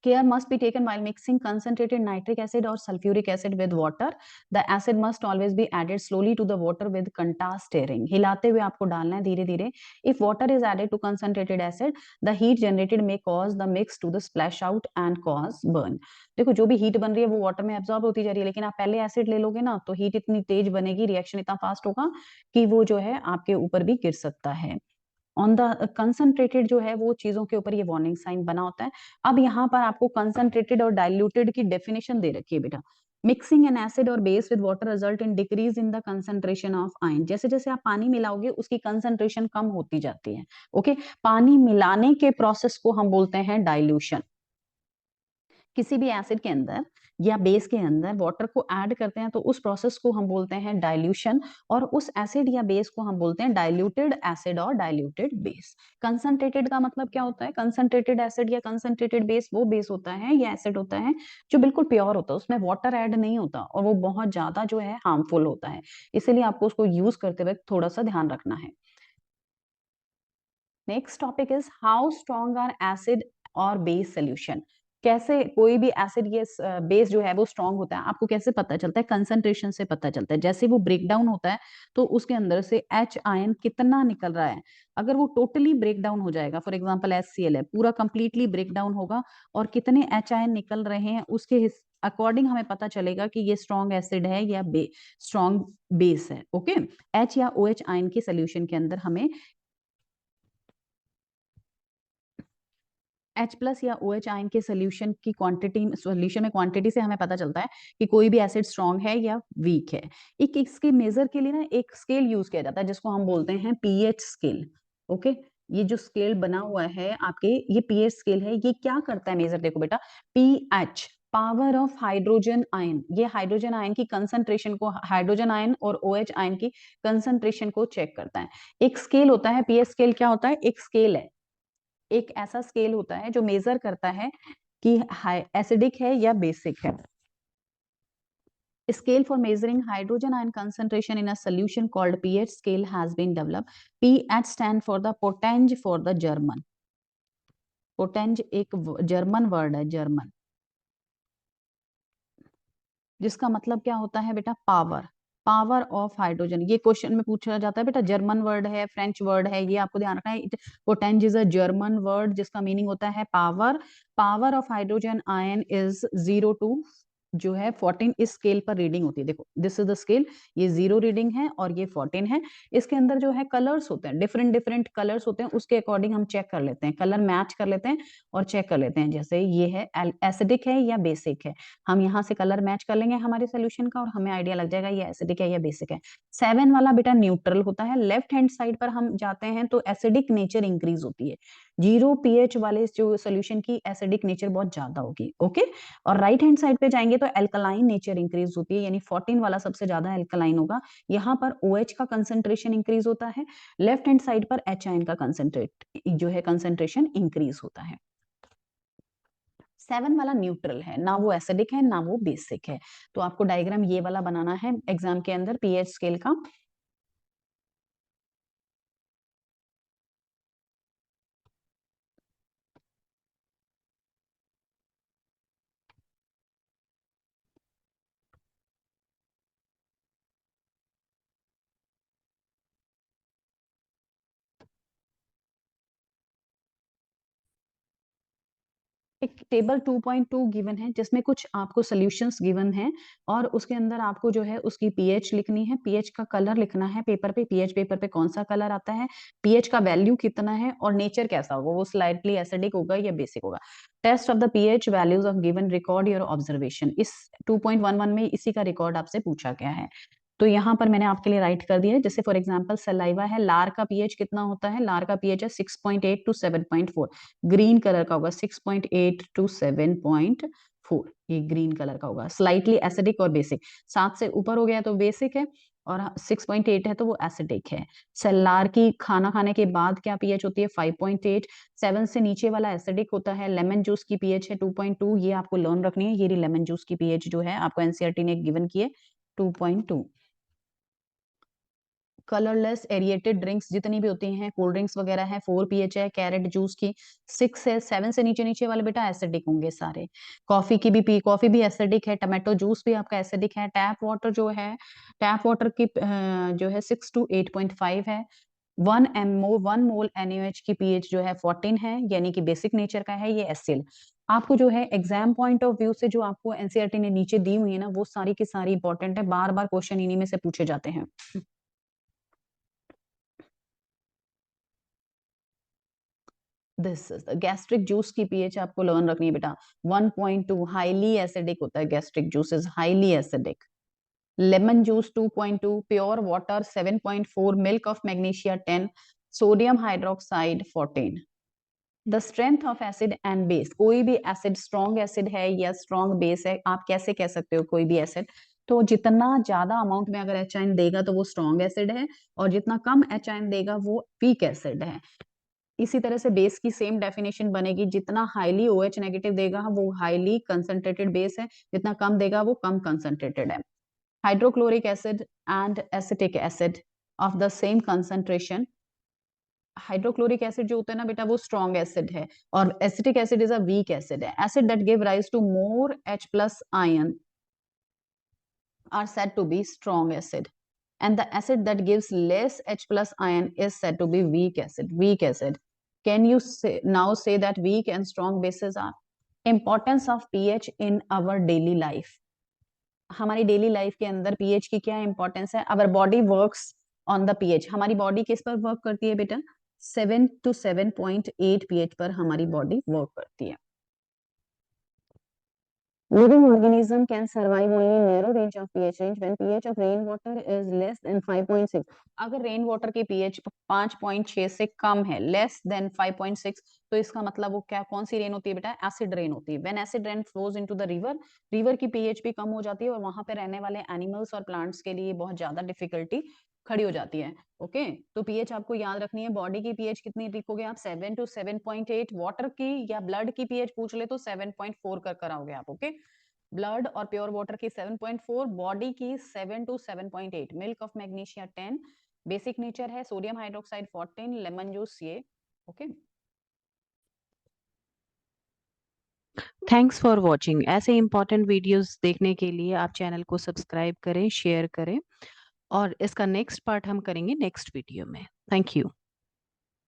Care must be taken while mixing concentrated nitric acid or sulfuric acid with water. The acid must always be added slowly to the water with contrast stirring. हिलाते हुए आपको डालना है धीरे धीरे। If water is added to concentrated acid, the heat generated may cause the mix to the splash out and cause burn. देखो, जो भी हीट बन रही है वो वाटर में एब्जॉर्ब होती जा रही है, लेकिन आप पहले एसिड ले लोगे ना तो हीट इतनी तेज बनेगी, रिएक्शन इतना फास्ट होगा कि वो जो है आपके ऊपर भी गिर सकता है। ऑन द कंसंट्रेटेड जो है वो चीजों के ऊपर ये वार्निंग साइन बना होता है। अब यहाँ पर आपको कंसंट्रेटेड और डाइल्यूटेड की डेफिनेशन दे रखी है बेटा। मिक्सिंग एन एसिड और base with water result in decrease in the concentration of ion. जैसे जैसे आप पानी मिलाओगे उसकी कंसंट्रेशन कम होती जाती है। ओके, पानी मिलाने के प्रोसेस को हम बोलते हैं डाइल्यूशन। किसी भी एसिड के अंदर या बेस के अंदर वाटर को ऐड करते हैं तो उस प्रोसेस को हम बोलते हैं डाइल्यूशन, और उस एसिड या बेस को हम बोलते हैं डाइल्यूटेड एसिड और डाइल्यूटेड बेस। कंसंट्रेटेड का मतलब क्या होता है? कंसंट्रेटेड एसिड या कंसंट्रेटेड बेस वो बेस होता है या एसिड होता है जो बिल्कुल प्योर होता है, उसमें वाटर ऐड नहीं होता और वो बहुत ज्यादा जो है हार्मफुल होता है। इसीलिए आपको उसको यूज करते वक्त थोड़ा सा ध्यान रखना है। Next topic is how strong are acid और बेस सोल्यूशन। कैसे कोई भी एसिड ये बेस जो है वो स्ट्रांग होता है, आपको कैसे पता चलता है? कंसंट्रेशन से पता चलता है। जैसे वो ब्रेक डाउन होता है तो उसके अंदर से एच आयन कितना निकल रहा है। अगर वो टोटली ब्रेक डाउन हो जाएगा, फॉर एग्जांपल HCl है, पूरा कंप्लीटली ब्रेक डाउन होगा और कितने एच आयन निकल रहे हैं उसके अकॉर्डिंग हमें पता चलेगा कि ये स्ट्रॉन्ग एसिड है या स्ट्रॉन्ग बेस है। ओके, एच या OH आयन के सोल्यूशन के अंदर हमें H+ या OH आयन के सोल्यूशन की क्वांटिटी, सोल्यूशन में क्वांटिटी से हमें पता चलता है कि कोई भी एसिड स्ट्रांग है या वीक है। एक इसके मेजर के लिए ना एक स्केल यूज किया जाता है जिसको हम बोलते हैं पीएच स्केल। ओके, ये जो स्केल बना हुआ है आपके, ये पीएच स्केल है। ये क्या करता है मेजर? देखो बेटा, pH, power of hydrogen ion, ये हाइड्रोजन आयन की कंसंट्रेशन को, हाइड्रोजन आयन और OH आयन की कंसंट्रेशन को चेक करता है। एक स्केल होता है पीएच स्केल। क्या होता है? एक स्केल है, एक ऐसा स्केल होता है जो मेजर करता है कि एसिडिक है या बेसिक है। Scale for measuring hydrogen ion concentration in a solution called pH scale has been developed. pH stand for the potenge for the German. पोटेंज एक जर्मन वर्ड है, जर्मन, जिसका मतलब क्या होता है बेटा? Power, power of hydrogen. ये क्वेश्चन में पूछा जाता है बेटा, जर्मन वर्ड है, फ्रेंच वर्ड है, ये आपको ध्यान रखना है। पोटेंज इज अ जर्मन वर्ड जिसका मीनिंग होता है power. Power of hydrogen ion is 0 to जो है 14 इस स्केल पर रीडिंग होती है। देखो, दिस इज द स्केल, ये 0 रीडिंग है और ये 14 है। इसके अंदर जो है कलर्स होते हैं, डिफरेंट डिफरेंट कलर्स होते हैं, उसके अकॉर्डिंग हम चेक कर लेते हैं, कलर मैच कर लेते हैं और चेक कर लेते हैं। जैसे ये है एसिडिक है या बेसिक है, हम यहाँ से कलर मैच कर लेंगे हमारे सोल्यूशन का और हमें आइडिया लग जाएगा ये एसिडिक है या बेसिक है। 7 वाला बेटा न्यूट्रल होता है। लेफ्ट हैंड साइड पर हम जाते हैं तो एसिडिक नेचर इंक्रीज होती है। 0 pH वाले जो सोल्यूशन की एसिडिक नेचर बहुत ज्यादा होगी। ओके, और राइट हैंड साइड पे जाएंगे तो एल्कलाइन नेचर इंक्रीज होती है, यानी 14 वाला सबसे ज्यादा एल्कलाइन होगा। यहाँ पर OH का कंसेंट्रेशन इंक्रीज होता है, लेफ्ट हैंड साइड पर H आयन का कंसेंट्रेट जो है कंसेंट्रेशन इंक्रीज होता है। 7 वाला न्यूट्रल है, ना वो एसिडिक है ना वो बेसिक है। तो आपको डायग्राम ये वाला बनाना है एग्जाम के अंदर पीएच स्केल का। एक टेबल 2.2 गिवन है जिसमें कुछ आपको सॉल्यूशंस गिवन हैं और उसके अंदर आपको जो है उसकी पीएच लिखनी है, पीएच का कलर लिखना है पेपर पे, पीएच पेपर पे कौन सा कलर आता है, पीएच का वैल्यू कितना है और नेचर कैसा होगा, वो स्लाइटली एसिडिक होगा या बेसिक होगा। Test of the pH values of given, record your observation. इस 2.11 में इसी का रिकॉर्ड आपसे पूछा गया है। तो यहाँ पर मैंने आपके लिए राइट कर दिया है। जैसे फॉर एग्जांपल सलाइवा है, लार का पीएच कितना होता है? लार का पीएच है 6.8 to 7.4। ग्रीन कलर का होगा 6.8 to 7.4, ये ग्रीन कलर का होगा। स्लाइटली एसिडिक और बेसिक, 7 से ऊपर हो गया तो बेसिक है और 6.8 है तो वो एसिडिक है। सेलार की खाना खाने के बाद क्या पीएच होती है? 5.8। 7 से नीचे वाला एसिडिक होता है। लेमन जूस की पीएच है 2.2, ये आपको लर्न रखनी है। ये लेमन जूस की पीएच जो है आपको एनसीईआरटी ने गिवन की है 2.2। कलरलेस एरिएटेड ड्रिंक्स जितनी भी होती हैं, कोल्ड ड्रिंक्स वगैरह है, 4 पीएच है। कैरेट जूस की 6 है। 7 से नीचे नीचे वाले बेटा एसिडिक होंगे सारे। कॉफी की भी कॉफी भी एसिडिक है। टमाटो जूस भी आपका एसिडिक है। टैप वाटर जो है, टैप वाटर की जो है 6 to 8.5 है। 1 मोल NaOH की पीएच जो है 14 है, यानी कि बेसिक नेचर का है। ये एसिल आपको जो है एग्जाम पॉइंट ऑफ व्यू से जो आपको एनसीईआरटी ने नीचे दी हुई है ना, वो सारी की सारी इंपॉर्टेंट है, बार बार क्वेश्चन इन्हीं में से पूछे जाते हैं। दिस इज गैस्ट्रिक जूस की पीएच आपको लर्न रखनी है बेटा 1.2, हाईली एसिडिक होता है। Gastric juice is highly acidic. Lemon juice 2.2, pure water 7.4, milk of magnesia 10, sodium hydroxide 14। The strength of acid and base, कोई भी एसिड स्ट्रॉन्ग एसिड है या स्ट्रॉन्ग बेस है, आप कैसे कह सकते हो कोई भी एसिड? तो जितना ज्यादा अमाउंट में अगर एच आयन देगा तो वो स्ट्रॉन्ग एसिड है और जितना कम एच आयन देगा वो वीक एसिड है। इसी तरह से बेस की सेम डेफिनेशन बनेगी, जितना हाईली OH नेगेटिव देगा वो हाईली कंसंट्रेटेड बेस है, जितना कम देगा वो कम कंसंट्रेटेड है। Hydrochloric acid and acetic acid of the same concentration hydrochloric acid जो होता है ना बेटा वो स्ट्रॉन्ग एसिड है, और acetic acid is a weak acid है. Acid that give rise to more H plus ion are said to be strong acid, and the acid that gives less H plus ion is said to be weak acid. Weak acid. Can you now say that weak and strong bases are? Importance of pH in our daily life. हमारी daily life के अंदर pH की क्या importance है? Our body works on the pH. हमारी body किस पर work करती है बेटा? 7 to 7.8 पीएच पर हमारी बॉडी वर्क करती है. Living organism can survive only narrow range of pH range when pH of rainwater is less than 5.6. अगर रेन वाटर की pH 5.6 से कम है, लेस देन 5.6, तो इसका मतलब वो क्या, कौन सी रेन होती है बेटा? एसिड रेन होती है. When acid rain flows into the river, river की pH भी कम हो जाती है और वहां पे रहने वाले एनिमल्स और प्लांट्स के लिए बहुत ज्यादा डिफिकल्टी खड़ी हो जाती है. ओके, तो पीएच आपको याद रखनी है. बॉडी की पीएच कितनी लिखोगे आप? 7 to 7.8. वाटर की या ब्लड की पीएच पूछ ले तो 7.4 कर कराओगे आप. ओके, ब्लड और प्योर वाटर की 7.4, बॉडी की 7 to 7.8. Milk of magnesia 10, basic nature है. सोडियम हाइड्रोक्साइड 14, लेमन जूस ये. Okay, thanks for watching. ऐसे इंपॉर्टेंट वीडियोस देखने के लिए आप चैनल को सब्सक्राइब करें, शेयर करें, और इसका नेक्स्ट पार्ट हम करेंगे नेक्स्ट वीडियो में. Thank you.